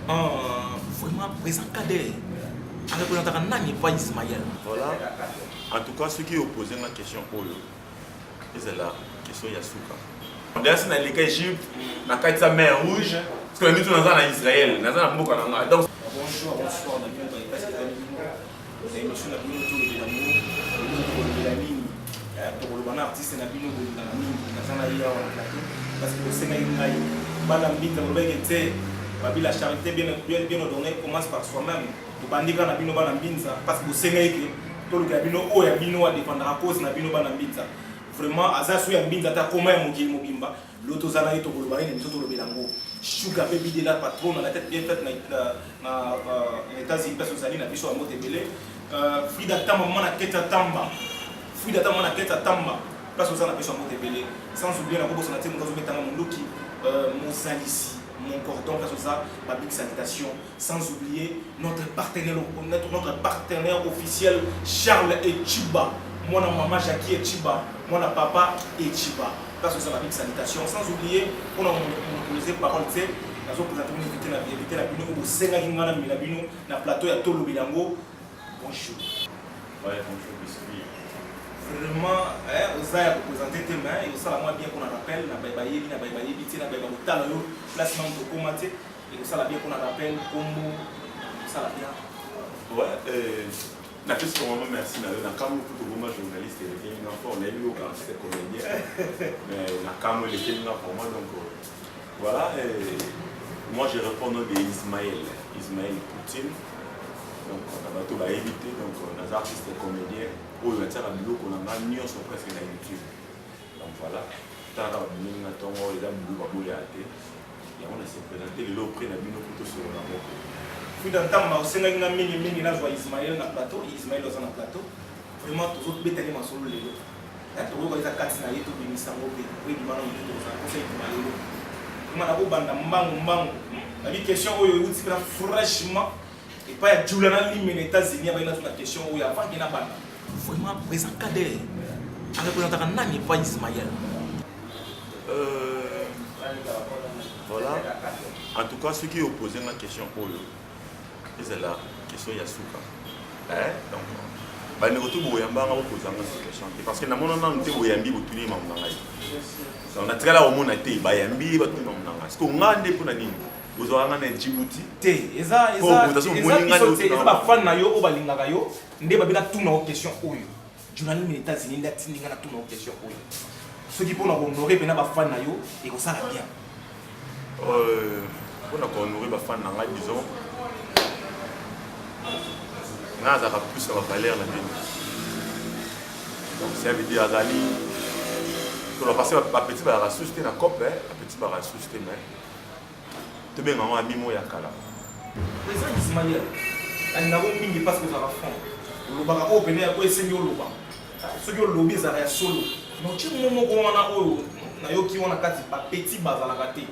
Vraiment présent cadre. Avec le Nani pas Ismaël. Voilà. En tout cas, ceux qui opposent la question pour eux, c'est la question Yasuka. D'ailleurs, c'est dans l'Égypte, dans la mer Rouge, parce que la mission est en Israël, dans la Mouka. Donc, bonsoir, émission na bino to la ligne pour le artiste na bino na ligne na sana ya on plateau parce que c'est ngai bana mbinga lobeke te babila charité bien donné commence par soi-même to bandika na bino bana mbinza parce que c'est ngai que to le bino o ya bino wa dépendre cause na bino bana mbinza vraiment azasu ya mbinza ta koma ya mokili mobimba l'auto zana ito ko lobana ni to lobelango Chouka baby de la patronne la tête bien faite na États-Unis parce que ça na biso à Motebele Frida Tamba mana keta Tamba Frida Tamba mana keta Tamba parce que ça na biso à Motebele sans oublier la bobo sonate mon kazo metanga mondoki mon salisi mon cordon parce que ça ma big salutation sans oublier notre partenaire officiel Charles Echiba mon maman Jackie Echiba mon papa Echiba parce que ça va big salutation sans oublier on a posé parole tu sais la zone présenter une invité la bino au senga ngana mi la bino na plateau ya Tolo Bilango bonjour ouais bonjour biscuit vraiment oza ya présenter tes mains et ça la moi bien qu'on rappelle na bayebi ti na bayeba mutala yo placement de commenter et ça la bien qu'on rappelle comme ça la bien ouais na plus comment merci na comme tout le monde journaliste et les enfants on a eu aucun c'est comédien mais na comme les films pour moi donc voilà moi je réponds au nom d'Ismaël Poutine donc on va tout éviter donc on a artistes et comédiens où il y a un boulot qu'on a mis sur presque na YouTube donc voilà tant à venir na tongo les amis boulot à boulot et on a se présenté le lot près na bino plutôt sur la boque. Puis dans le temps, je suis en mingi na joie Ismaël na plateau, Ismaël dans un plateau. Vraiment tous autres bétani ma solo lelo. Là tu vois les akati na yeto bimisa ngobe, oui bimana mutu za conseil de malelo. Comment na ko banda mbangu. La question oyo uti na franchement et pas ya Juliana Limene États-Unis ba ina tuna question oyo avant kina banda. Vraiment présent cadre. Avec le Nani pas Ismaël. Voilà. En tout cas, ceux qui opposent la question pour eux, c'est la question Yasuka. Donc, bah nous retournons au Yamba on pose cette question parce que dans mon nom on Yambi pour tous les membres d'Angaï. On a très là au monde été bah Yambi pour tous les membres d'Angaï. Parce qu'on a des pour la ligne. Vous aurez un Djibouti. Eza ba fan na yo o balingaka yo nde babela tout na question oyo. Journaliste aux États-Unis nda tindinga na tout na question oyo. Ceux qui pour na honorer bena ba fan na yo et ko sala bien. Pour honorer ba fan d'Angaï disons on a plus la valeur la vie. Donc ça veut dire Azali pour passer à petit par la société na cop la petite par la société mais tu bien maman ami mo yakala. Président Ismaël elle n'a pas mis parce que ça va fond. Le baka o bene ko esengi o loba. Ce que lobby ça ya solo. Donc tu mo ko wana o na yo ki wana kati ba petit bazala raté.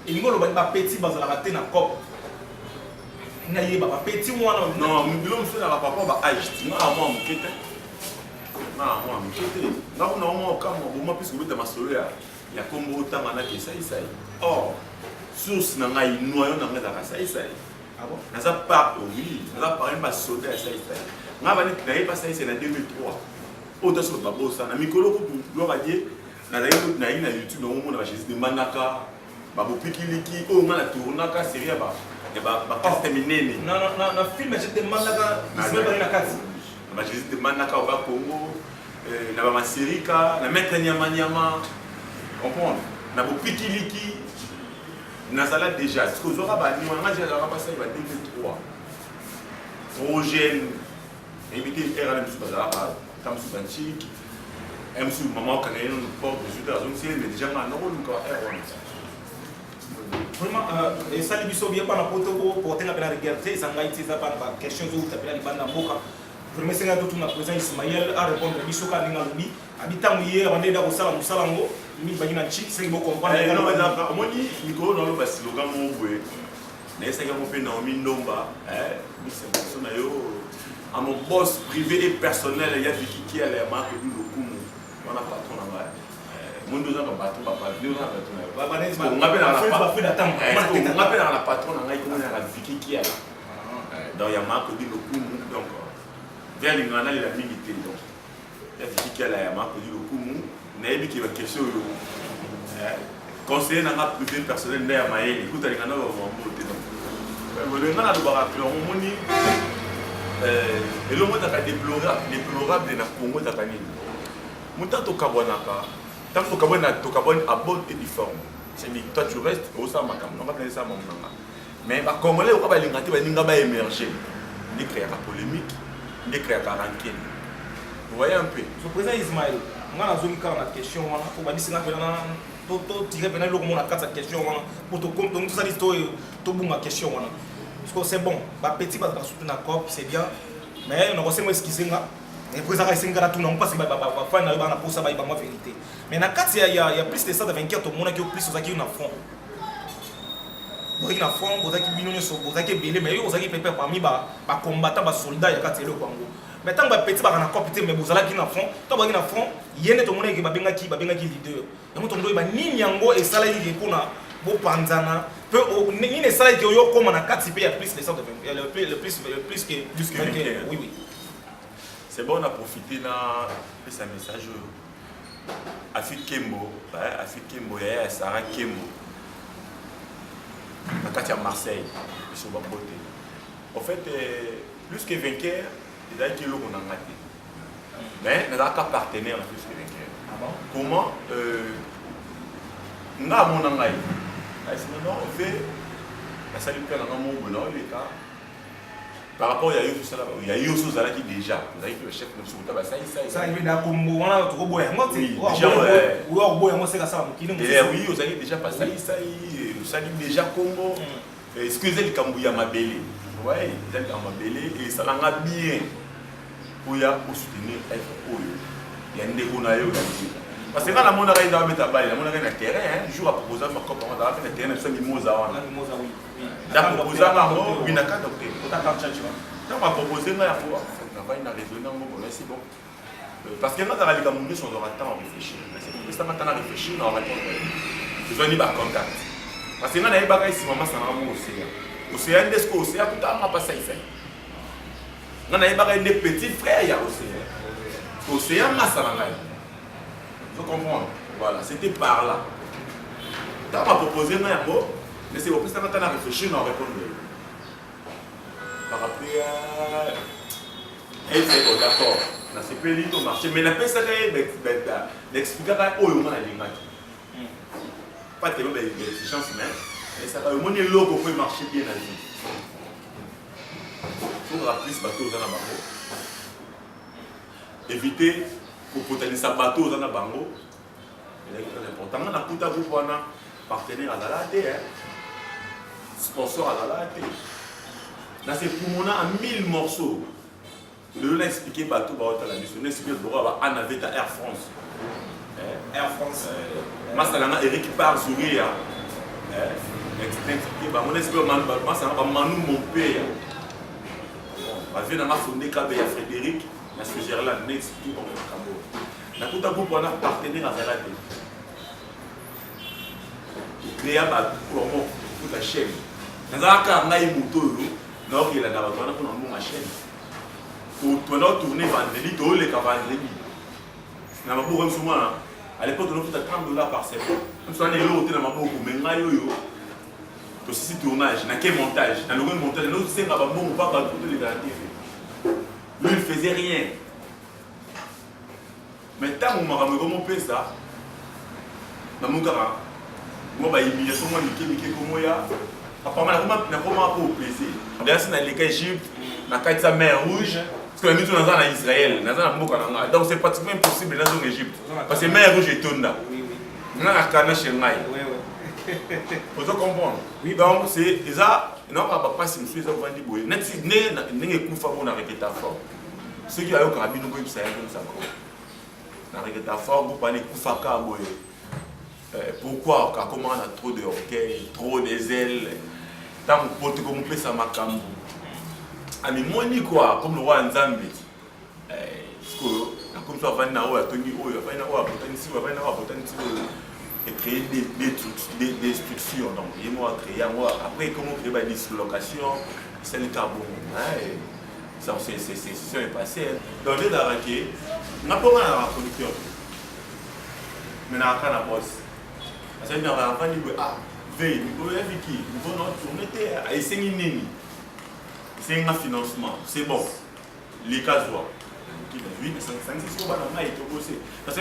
Et ngolo ba petit bazala raté na cop. Petit non, nous fait la papa va âge. Non, moi mon kete. Non, moi mon kete. Non, moi comme moi puisque vous êtes ma solo il y a comme autant mana que ça. Oh, source na ngai noyo na ngai za ça. Ah bon? Na ça pas oui, na ça pas même soda ça. Na ba ni pas ça c'est en 2003. Autant sur babo ça na mikolo ko gloire à Dieu. Na YouTube no mo na Jésus de manaka. Babo pikiliki o ngana tournaka série ba. Non, film, je demande à je demande à Congo, na Sirika, na Maître Nyama, comprendre, na Pikiliki, na Zala déjà. Ce que vous aurez passé en 2003. Trop jeune, invité RLM Soubazara, Tam Soubanchik, M. Sou, maman, quand il y a une porte de Judas, mais déjà, on a un rôle encore vraiment et ça les biso bien pas na poto ko porter la pena regarder ça ngai tisa pas ba question zo tapela li banda mboka vraiment c'est tout na président Ismaël à répondre biso ka ninga lobi habitant hier avant de ko sala musalango mi bagina chi c'est bon comprendre non mais moni miko dans le basiloga mo bwe na esa ga mo pe na mi ndomba mi c'est personne yo à mon boss privé et personnel il y a qui a les marques du lokumu on a patron là monde dans un bateau papa vidéo dans un bateau on appelle la patron on a la Vicky qui est là donc il y a marque dit le coup donc vers les grands la milité donc la Vicky qui est là il y a marque dit le coup n'aime qui va question conseiller n'a pas privé personnel n'a pas écoute les grands vont monter donc le gars de Baraklo on moni et le monde a déplorable na Congo Tanzanie mutanto kabonaka tanto kabona to kabone à bonne et difforme c'est dit toi tu restes au ça makam non pas penser ça mon nanga mais ba congolais au ba lingati ba ninga ba émerger ni créer la polémique ni créer la rancune vous voyez un peu le président Ismaël moi na zone ka na question wana pour ba bisinga pena to tirer pena lo komona kata question wana pour to compte donc ça dit to bunga question wana parce que c'est bon ba petit ba surtout na cop c'est bien mais on a aussi moi excuser et pour ça il y a tout non parce que fan na ba na pour ça ba moi vérité mais na kati il y a plus de ça de 24 tout monde qui plus aux qui na fond Burkina Faso aux qui binone so aux qui belé mais aux qui pépé parmi ba combattant ba soldat ya kati le Congo mais tant ba petit ba na copité mais bozala qui na fond tant ba na fond yene to monde qui ba benga ki leader et mo to ndo ba nini yango et sala yi ko na bo panzana peu ni ne sala qui yo comme na kati pe ya plus de ça de 20 le plus que oui oui. C'est bon, on a profité de ce message à Kembo, il y a Sarah Kembo, à Katia Marseille, sur ma beauté. En fait, plus que vainqueur, il y a qui l'ont maté. Mais il n'y a qu'un partenaire plus que vainqueur. Comment on a mon anglais. On fait la salle de paix dans mon boulot, les cas. Par rapport à il y a eu aussi qui déjà vous avez le chef de ça ça il est comme on a trop boy moi déjà boy moi c'est ça qui nous oui vous avez déjà passé ça ça dit déjà Congo excusez le Kambouya Mabélé ouais ils ont Mabélé et ça l'a bien pour soutenir FO il y a une dégonnaille parce que quand la monde arrive dans le tabac la monde arrive dans le terrain un jour à proposer ma copie on va faire le terrain sur mimosa oui d'accord proposer ma binaka docteur on va proposer ma faut travailler dans raisonner c'est bon parce que quand on a les camerounais on aura temps à réfléchir c'est pour ça maintenant à réfléchir on va répondre besoin de contact parce que quand on a des ici maman ça n'a pas océan d'esco océan tout à pas ça ici on a des petits frères il y a océan ça n'a pas vous comprenez? Voilà, c'était par là. Quand on m'a proposé un mot, mais c'est au plus tard qu'on a réfléchi, on a répondu. Par après, elle fait bon, d'accord, on a fait payer au marché, mais on a fait ça d'expliquer à où on a les matchs. Pas tellement d'exigence, mais ça va, on est là pour pouvoir marcher bien à vie. Pour rappeler ce bateau dans la banque. Éviter. Pour potentialiser sa bateau dans la bango, c'est très important. On a tout à vous pour un partenaire à la télé, sponsor à la télé. Là, c'est pour mon à 1000 morceaux. Le l'a expliqué bateau à la mission. On a expliqué le droit à navette à Air France. Air France. Moi, c'est là Eric part sourire. Expliqué, on a expliqué moi, c'est là Manu mon père. On vient dans ma fondée Kabé à Frédéric. Je suis là, je explique comment on a tout à coup pour un partenaire à la télé. Créer toute la chaîne. Dans un cas, on a une moto, on a une chaîne. Pour tourner vendredi, tout le vendredi. À l'époque, on a $30 par semaine. On a des lots, on a aussi tournage, on a quel montage. On a le montage, on a aussi un bon pas pour les garanties. Lui, il ne faisait rien. Mais tant que je me fais ça, je me dis que je au plaisir. D'ailleurs, si dans l'Égypte, dans la mer Rouge, parce que la mission est en Israël, donc c'est pratiquement impossible dans l'Égypte. Parce que la mer Rouge est tournée. On a la canne chez moi. Vous comprenez? Oui, donc c'est ça. Non, pas si je suis en train de dire, ceux qui ont un carabine, ils savent comme ça. Pourquoi? Comment on a trop de orgueil, trop des ailes, tant qu'on peut comme ça ma cambo. Ah mais moi ni quoi, comme le roi Nzambi. comme ça, Vanna ou à Tony ou à Vanna ou à Botanisi ou à Vanna ou à Botanisi et créer des structures. Donc, il y a moi créer moi après comment créer des dislocations, c'est le carbone. Ça c'est passé. Dans les d'arraquer, on n'a pas mal à la producteur. Mais on a pas la bosse. Parce que nous avons pas dit veille, nous pouvons faire qui, nous pouvons mettre à essayer nini. C'est un financement, c'est bon. Les cas voient. Lui, ça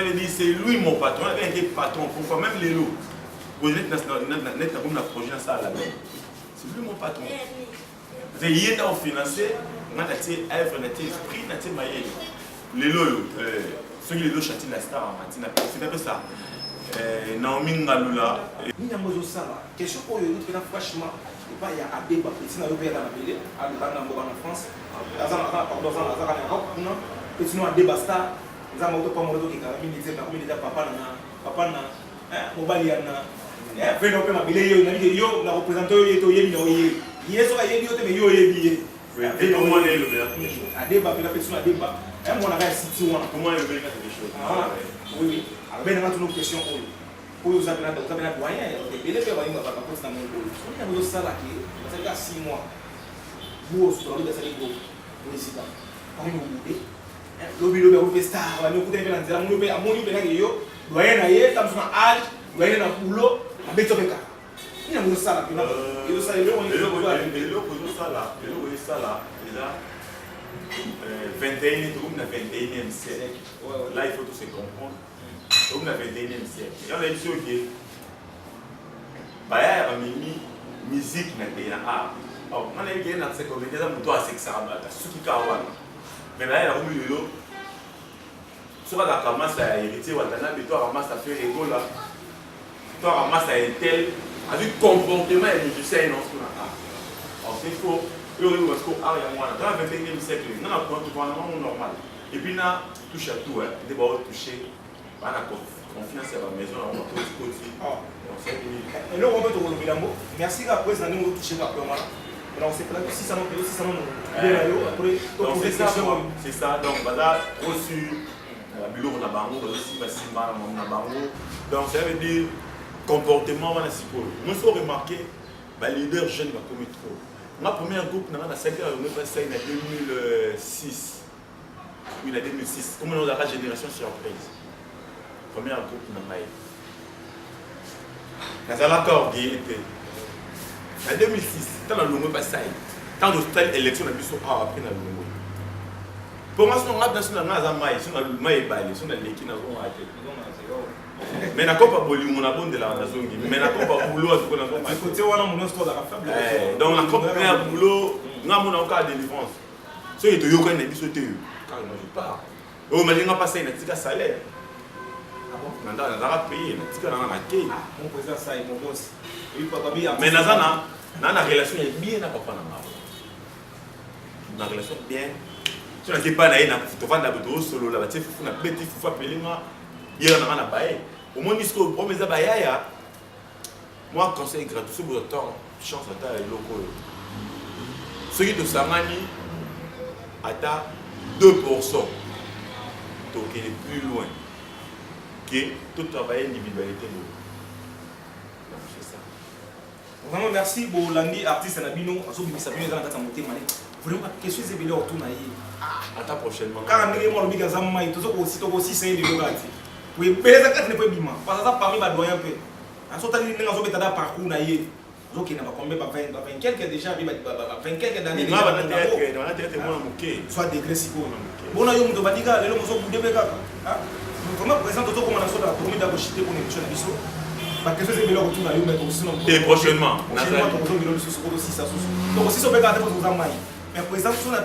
veut dire c'est lui mon patron, il avait été patron, pourquoi même les lots. Vous êtes dans le projet, ça à la main. C'est lui mon patron. C'est lui qui a financé, on a été œuvre, on a été esprit, on a été maillé. Les lots, ceux qui les lots châtient la star en matin, c'est un peu ça. Naomi Ngalula. Ni na mozo sala. Question pour eux, nous franchement, il y a un débat. Petit na yopé dans la ville, à en France. Pardon, en Europe, non. Petit na débat star. Nous avons pas moto qui carabine disait papa na mobile na. Fait no pe ma bile yo na yo na représentant yo to yemi no ye. Yeso a yemi yo te me yo ye. Et comment est le bien? À débat, il a fait un débat. Moi, on a cité comment est le bien des choses? Oui. Alors, on a une question pour vous avez un doyen. Et les gens vont pas poster dans mon boulot. On a besoin de ça là qui ça fait 6 mois. Vous aussi, on a besoin de gros président. On est au bout. Le bureau de star, on a beaucoup de gens dans le monde. On a besoin de yo. Doyen na ye, tam suna âge, doyen na boulot, on beto beka. Il y a besoin de ça là. Il y a ça là. Déjà 21e siècle. Là, il faut tout se comprendre. Donc, le 21e siècle. Il y a des choses qui il y a une musique qui est art. Alors, on a dit que c'est comme des gens qui ont assez de ça. Mais là, il y a un milieu. Soit tu as ramassé à hériter, ou tu as ramassé à faire égo là. Tu as ramassé à un tel. Avec comportement et musicien, non, alors c'est faux. Dans le 21e siècle, on a un gouvernement normal. Et puis, on a touché à tout. On a touché à la confiance à la maison, on a touché. Et là, on va te relever mot. Merci à la présidente, nous avons touché à la maison. Alors, c'est pas si ça nous fait, c'est ça. Donc, voilà, reçu, la bureau, on a bango, aussi, on a bango. Donc, ça veut dire comportement, on a si cool. Moi, il faut remarquer, les leaders jeunes vont commettre trop. Ma première groupe, on a passé en 2006. Oui, en 2006. Comme on a la génération surprise. Première groupe, on a eu. Dans l'accord qui était. En 2006, quand on a le passé, quand on a eu l'élection, on a vu ça après dans le monde. Pour moi, si on a dans le maïs, si on a le maïs, si on a l'équipe, on a été. Mais na pas boli mon abonne de la nation mais na pas boulot à tout qu'on a côté on a mon histoire la donc la première boulot na mon encore délivrance so il te yo quand biso te quand moi je pars o mais nga passer na tika salaire ah bon nanda na payer na tika na kei mon président ça mon boss et papa bien mais na relation est bien na papa na relation bien tu n'as pas na to vanda boto solo la batie fu na petit fu appeler moi il y a un bail. Au moins, il y a moi, conseil gratuit, si vous avez chance à faire locaux. Ceux qui te samani à 2%, donc il est plus loin que tout travail individualité. Donc c'est ça. Vraiment, merci pour l'année artiste Nabino. Vraiment, question c'est bien autour à ta prochainement. Quand on est mort, on aussi c'est de oui, mais les acteurs ne peuvent pas parce que ça parmi les doyens peu. En sortant de nous avons dans parcours naïe. Donc il n'a pas combien 20 quelques déjà 20 quelques d'années. Soit degré psycho. Bon là on doit dire les gens sont de beka. Comment présente tout comme on a sur la première d'abochiter pour une émission de biso. Parce que c'est bien retour naïe mais aussi non. Et prochainement. Donc aussi sur beka pour vous amai. Mais présent sur la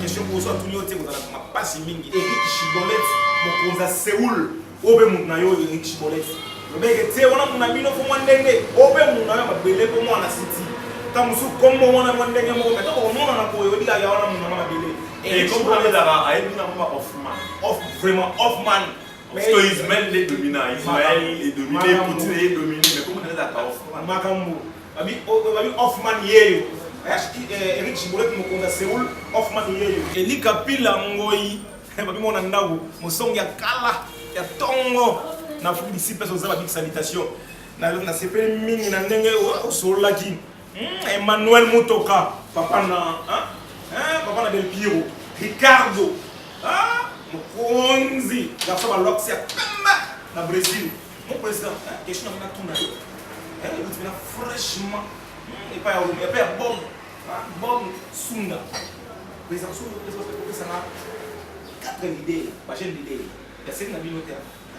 question pour ça tout yote vous allez pas si mingi. Eric Chibolet mon konza Séoul obe muna yo Eric Chibolet. Le mec tu on a mon ami no pour moi ndenge obe muna yo mabele pour moi na city. Tamusu comme moi na ndenge mo mais to on na ko yo dila ya ona muna mabele. Et comme on est là à être vraiment off man. Parce que Ismaël est dominant, Ismaël est dominé, Poutine est dominé, mais comment on est là off man? Makambo. Abi off man yeyo. Eric Chibolet mo konza Séoul off man yeyo. Eli Kapila ngoi babi mona ndako mosongi ya kala ya tongo na Afrique d'ici place aux big salutation na sepeli mingi na ndenge osolaki Emmanuel Mutoka papa na Del Piero Ricardo Mokonzi garçon ba lox ya pamba na Brésil mon président question na tuna il vient fraîchement et pas Bob Sunda président ça na 4 idées ba chaîne d'idées ya c'est na binote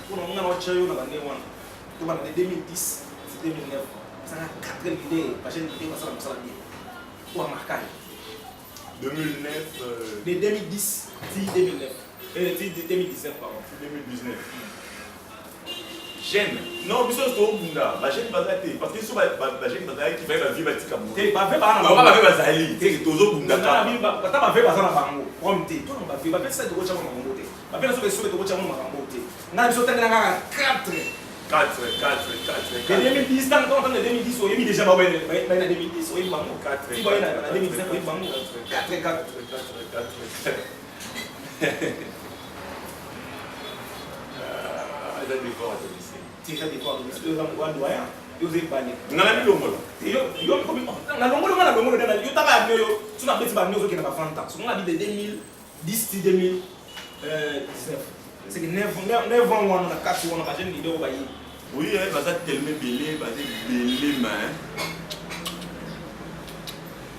pour on a chayo na bande wana to ba de 2010 2009 ça na 4 idées ba chaîne d'idées ça na bien pour marquer 2009 de 2010 2009 2019 pardon 2019 jeune non biso to bunda ba jeune bazate parce que so ba jeune bazate qui va ba vie batika mo te ba ve ba na ba bazali te tozo bunda ka ba ta ba ve ba sana bango comme te to ba ve ba pesa to ko chama bango te ba pesa so be so to ko chama bango te na biso tanga na 4 2010 tant qu'on entend 2010 on est déjà ba na 2010 on est bango 4 si ba na 2019 on est bango 4 ada di bawah tu sih. Tidak di bawah tu. Itu orang dua ya. Yo zai bani. Ngala ni lomolo. Yo ko bi. Na lomolo ngala lomolo dana. Yo taba yo. Tuna beti ba nyozo kena ba fanta. So ngala di de 2010 2019. C'est que 9 ans on a 4 on a pas jeune vidéo ba yi. Oui, elle va tellement belé, va belé main.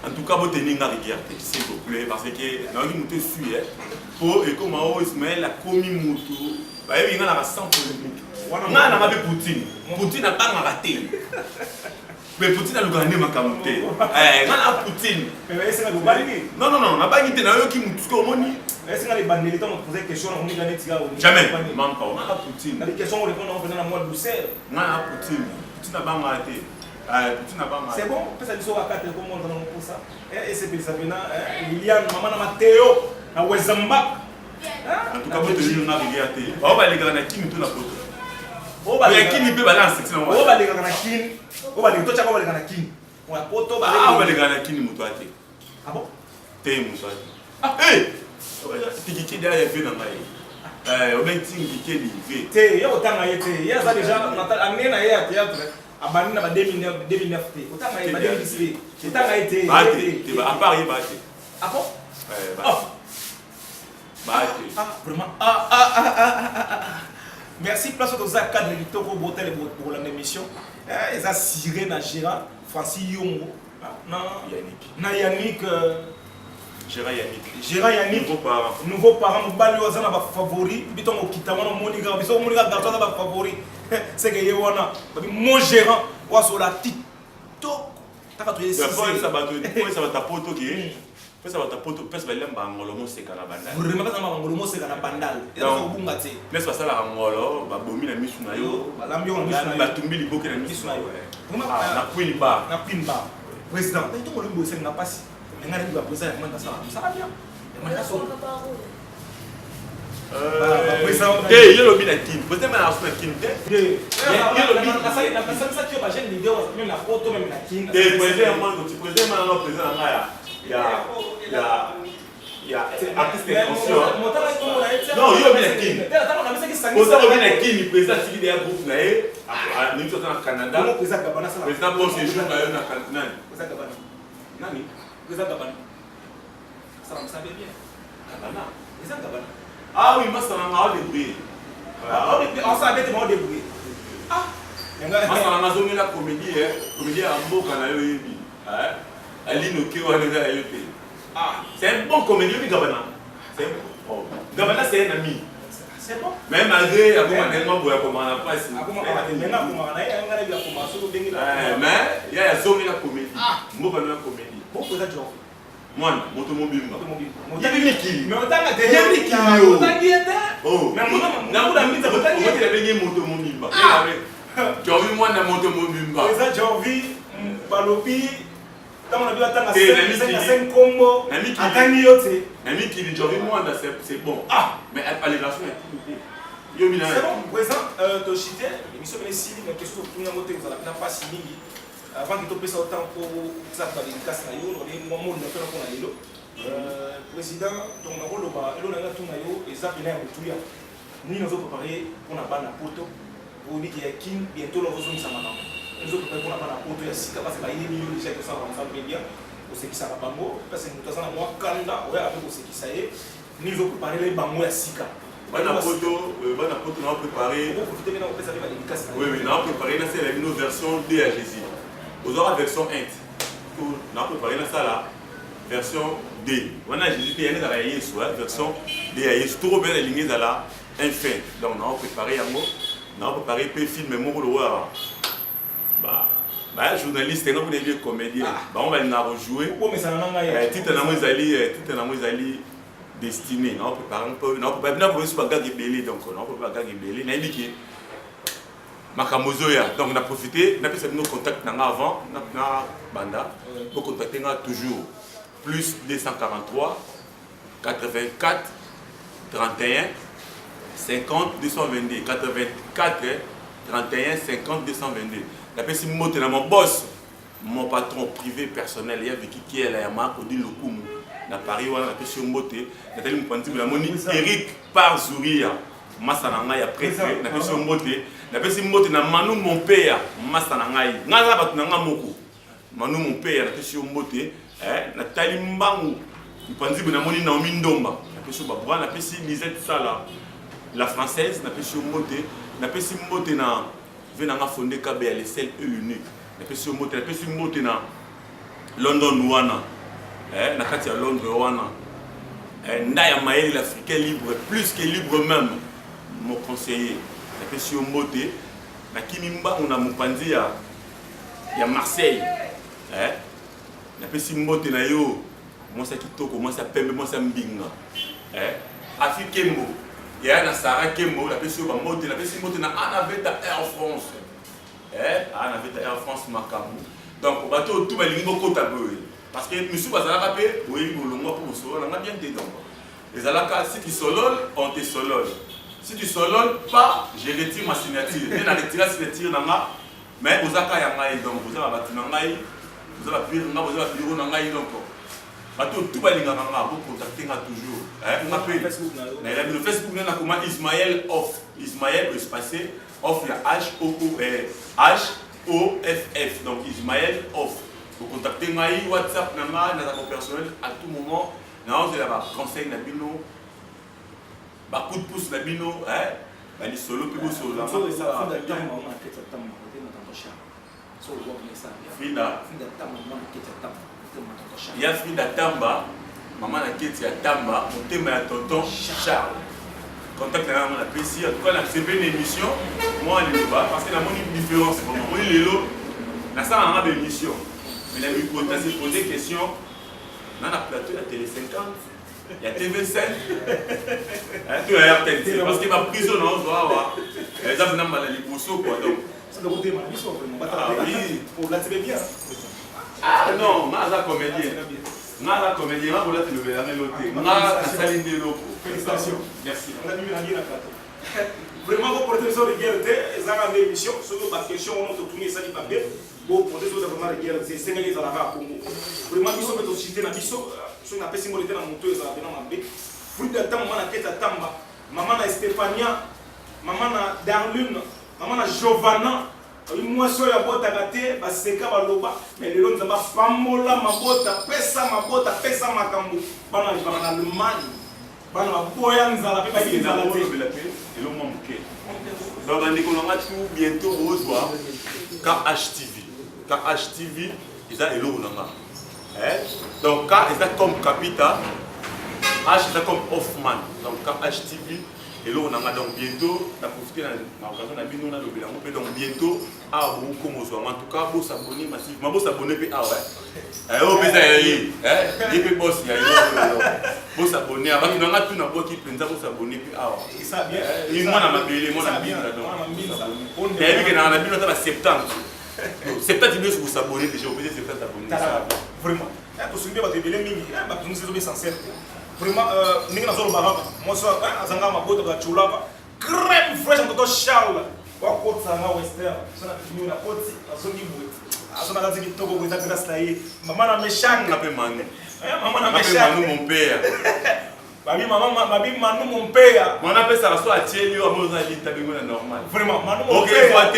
En tout cas, vous tenez une rigueur, s'il vous plaît, parce que dans une moto suit, pour et comme Ismaël a commis moto, bah il y a 100 polémique. On a pas Poutine. Poutine n'a pas raté. Mais Poutine a le gagné ma camoté. On a Poutine. Mais c'est le bani. Non, on n'a pas été dans eux qui m'ont dit. Est-ce que les bandits ont posé des questions on a gagné jamais. Même pas. On a Poutine. Les questions on répond en venant à moi douceur. On a Poutine. Poutine n'a pas raté. C'est bon, on peut s'aller sur la carte comme on donne pour ça. Et c'est ça Liliane, maman Matteo, na Wezamba. En tout cas, vous devez nous regarder. On va aller dans la kine tout la photo. On va aller kine peut balance section. On va aller dans la kine. On va aller toi tu vas aller dans la kine. On va photo ba. On va aller dans la kine muto ate. Ah bon? Té muto ate. Ah eh. Tikiki derrière fait dans mai. On va tikiki livé. Té, yo tanga yete. Ya ça déjà on a amené na ya théâtre. Abandonné en 2009. Autant il m'a dit que autant a été. À Paris, Baté. Ah bon? Baté. Vraiment. Merci, place aux cadres de Toko Botel pour l'émission. Ils ont siré dans Gérard, Francis Yongo. Non, Yannick. Gérard Yannick. Nouveau parent. Balioza n'a pas favori. Biton au Kitama, Monica. Biton Monica Garçon n'a pas favori. C'est que Yewana. Mon gérant. Ou sur la TikTok. T'as pas trouvé ça. Ça va ta poto qui. Ça va ta poto. Parce que l'homme va ngolomo c'est kanabandal. Vraiment ça va ngolomo c'est kanabandal. Et ça au bunga té. N'est-ce pas ça la ngolo ba bomi na misu na yo. Ba lambio na misu na yo. Ba tumbi liboke na misu na yo. Na queen bar. Na queen bar. Président, tu mo limbo c'est na passe. Ngana ndi ba président ya manda sala. Ça va bien. Manda so. Il y a le bin à Kin. Peut-être même à Kin. Il y a le bin. La personne ça tu vas chaîne vidéo même la photo même la Kin. Tu président moi tu président maintenant président là il y a artiste conscient. Non, il y a bin à Kin. Pour ça le bin à Kin il président qui est un groupe là à nous sommes au Canada. Président bon c'est jour là na Canada. Président Gabana. Nani? Président Gabana. Ça me savait bien. Gabana. Président Gabana. Ah oui, moi ça m'a débrouillé. On s'est arrêté pour débrouiller. Ah, moi ça m'a zoné la comédie, comédie à Mboka na yoyebi. Aline Okewa na yoyebi. Ah, c'est un bon comédien mais Gabana. C'est bon. Gabana c'est un ami. C'est bon. Même malgré comment tellement boya comment on a pas ici. Mais il y a zoné la comédie. Mboka na comédie. Pourquoi ça tu vois? Moi, moto mobimba. Il y a des Miki. Mais on t'a dit. Il y a des Miki. On t'a dit. Oh. Mais on t'a dit. Il y a des moto mobimba. Tu as vu moi dans moto mobimba. Ça tu as vu Balobi. Quand on a vu attendre 5 combos. Attends yote. Ami qui dit tu as vu moi dans c'est bon. Ah, mais les relations est yo mina. C'est bon, présent Toshite, émission ici, mais question pour nous montrer ça n'a pas si mingi. Avant que tu passes autant pour ça pour les casses na yo, on est moment de faire qu'on a lelo. président donc nakoloba elona nga tuna yo eza pena ya motuya nini ozoprépare mpona bana poto oyebiki ya kin bientôt lozongisa makambo ozoprépare mpona bana poto ya sika parce bayebi yo déjà ekosala bansambe bien osekisaka bango parce moto aza na mwa kanda oyaka mpe kosekisa ye nini ozoprépare bango ya sika bana poto na préparé oui na préparé na c'est la version D à Jésus ozora version 1 na préparé na ça la version D. On a Jésus qui est dans la version D. Tout bien aligné dans la fin. Donc on a préparé un mot, on a préparé un film, mais moi bah journaliste, on a vu comédien. Bah on va y rejouer. Titre Namozali destiné. On a préparé un peu. On a préparé un peu sur Gag Belé. Donc on a préparé Gag Belé. On a dit Makamozoya. Donc on a profité. On a fait nos contacts avant. On a banda. Pour contacter toujours. Plus 243 84 31 50 222 84 31 50 222. La personne monte dans mon boss, mon patron privé personnel, il y a avec qui est la marque Odile Lokumu. Na Paris, on a la personne monte. Nathalie Mpanti, la moni Eric Parzouria. Massananga ya prêtre, la personne monte. La personne monte na Manu mon père, Massananga. Ngaza batunanga moko. Manu mon père, la personne monte. Nathalie Mbangu, Mpanzi Benamoni Naomi Ndomba, la personne Babouan, la personne Lisette Sala, la française, la personne Mote na venanga fondé KB à l'essai et l'unique, la personne Mote na London Wana, na kati ya Londres Wana, Ndaya Maël l'Africain libre, plus que libre même, mon conseiller, la personne Mote, na Kimimba on a Mpanzi ya Marseille, na pesi mbote na yo moi ça kitoko moi ça pembe moi ça mbinga Afrikembo ya na Sara Kembo la pesi ba mbote la pesi mbote na Anaveta Air France Anaveta Air France makamu donc bato tout ba lingo kota boy parce que monsieur bazala pe oui bolongo pour solo na bien dedans les alaka si tu solol on te solol si tu solol pas je retire ma signature et na retirer signature nanga mais ozaka ya ngai donc ozaka batu na ngai. Vous avez pu donc tout va contacter toujours. Le Facebook nous a comment Ismaël Off. Ismaël espacé Off la H-O-F-F. Donc Ismaël Off. Vous contactez moi WhatsApp nanga na personnel à tout moment. Non, c'est là conseil na bino. Ba coup de pouce na bino, ba li solo puis solo la ça. Frida il y a Frida Tamba maman la keti ya Tamba motema ya tonton Charles contact na mon apprécié en tout cas la c'est une émission moi le pas parce que la moni différence pour moi lelo na ça on a des émissions mais la lui poser des questions dans la plateau de la télé 50 il y a TV5 tu as RTL parce que ma prison on doit avoir les gens n'ont pas la liposo quoi donc ah oui, pour la télé bien. Ah non, Maza comédien. Maza comédien, ma voilà tu le verras l'autre. Maza Saline de Loco. Félicitations. Merci. On a mis la vie à la plateau. Vraiment, vous portez sur les guerres, ils ont une émission, sur la question, on a tourné ça du papier. Vous portez sur les guerres, c'est Sénégalais à la Congo. Vraiment, ils sont aussi cités dans l'issue, sur la personne qui est dans la moto, ils ont bien en bé. Fruit de temps, maman a tête à Tamba, maman a Stéphania, maman a Darlune, maman a Giovanna. Moi, je suis à bota gâté, parce que c'est mais les gens ne sont pas mola ma bota, pesa ma cambo. Bana en Allemagne, bana boyan zala pe ba ils ont et l'on manque. Donc on dit qu'on a tout bientôt reçoit KHTV, ils ont elo nanga. Donc K est comme Capita, H est comme Hoffman. Donc KHTV et là, on a donc bientôt, on a profité de l'occasion de donc bientôt, en tout cas, vous s'abonner massivement, vous s'abonner, vous s'abonner, avant qu'il y en a tout n'importe qui peut s'abonner, et ça bien, et moi, on a bien, moi, on a bien, septembre. Septembre, vous s'abonner déjà, vous pouvez s'abonner. Vraiment, pour se dire, vous êtes sincère. Vraiment, nous sommes moi, Azanga Maboto, crème fraîche en tout Charles. Quoi, ça m'a western, ça n'a fini la côte, à son niveau. À son avis, il faut que vous ayez grâce à lui. Maman a méchant, n'a pas mangé. Maman na Appelle Manu mon père. Babi maman, babi Manu mon père. On appelle ça soit à Thielio, à Mozambique, t'as bien normal. Vraiment, Manu mon Ok, père.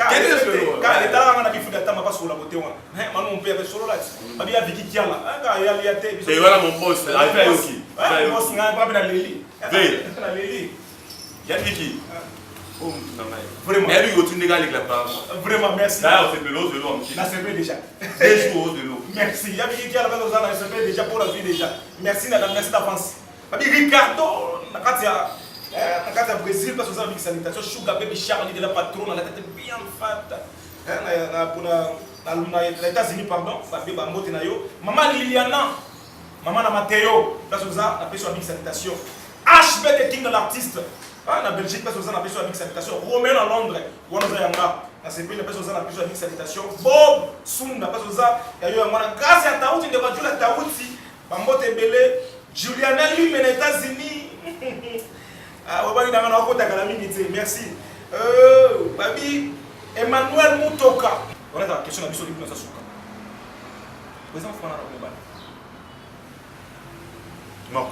quel est ce nom? Car les talents on a bifu d'atama pas sur la beauté. Manu mon père solo là. Babi a Vicky Kiala. Car il y a liaté. C'est voilà mon poste. Avec Ayoki. Mon boss n'a pas bien Lili. Veille. La Lili. Yann Vicky. Oh, non, vraiment. Et lui, il retourne avec la part. Vraiment, merci. D'ailleurs, c'est de l'eau de l'eau. Là, c'est déjà. Des jours de l'eau. Merci. Il y a Vicky Kiala, c'est déjà pour la vie déjà. Merci d'avance. Babi Ricardo, Nakatia Brésil, parce que vous avez une salutation. Sugar Baby Charlie de la patronne, la tête bien fat. Dans les États-Unis, pardon, Babi Bambote Nayo. Maman Liliana, maman Matteo, parce que vous avez une salutation. HB de King de l'artiste. En Belgique, parce que vous avez une salutation. Romain en Londres, Wanazayanga. Dans ces pays, vous avez une salutation. Bob Sunda, parce que vous avez grâce à Taouti, de la Taouti, Bambote Belé. Juliana lui, mais les États-Unis. Merci. Babi, Emmanuel Mutoka. On a la question de la question de la question. Vous avez un enfant dans le bal. Non,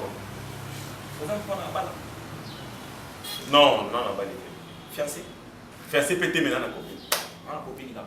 Vous avez un enfant dans le bal. non, non, non, pas Fiancé. Fiancé pété, mais non, la copine. Ah, la copine là.